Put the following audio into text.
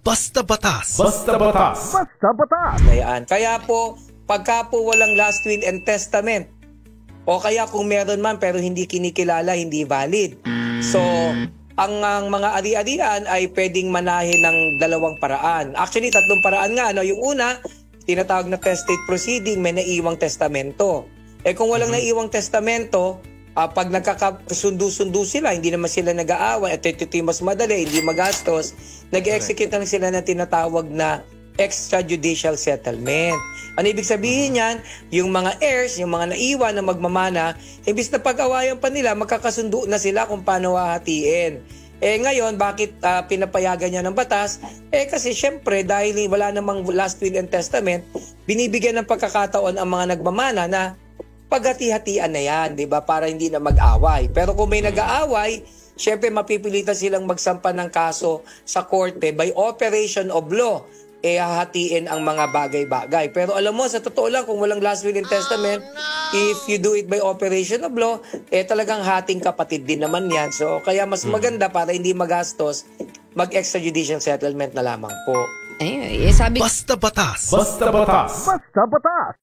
Basta Batas. Basta Batas. Basta Batas. Ayan. Kaya po, pagka po walang last will and testament, o kaya kung meron man pero hindi kinikilala, hindi valid. So, ang mga ari-arian ay pwedeng manahin ng dalawang paraan. Actually, tatlong paraan nga. Yung una, tinatawag na testate proceeding, may naiwang testamento. Kung walang naiwang testamento, pag nagkakasundo-sundo sila, hindi naman sila nag-aaway, at ito mas madali, hindi magastos, nag-execute lang sila na tinatawag na extrajudicial settlement. Ano ibig sabihin yan? Yung mga heirs, yung mga naiwan na magmamana, imbis na pag-awayan pa nila, magkakasundo na sila kung paano hahatiin. Ngayon, bakit pinapayagan niya ng batas? Kasi syempre, dahil wala namang last will and testament, binibigyan ng pagkakataon ang mga nagmamana na paghati-hatian na yan, di ba? Para hindi na mag-away. Pero kung may nag-aaway, syempre mapipilitan silang magsampa ng kaso sa korte by operation of law. Hahatiin ang mga bagay-bagay. Pero alam mo, sa totoo lang, kung walang last will and testament, if you do it by operation of law, talagang hating kapatid din naman yan. So, kaya mas maganda para hindi magastos, mag-extrajudicial settlement na lamang po. Sabi... Basta Batas. Basta Batas. Basta Batas.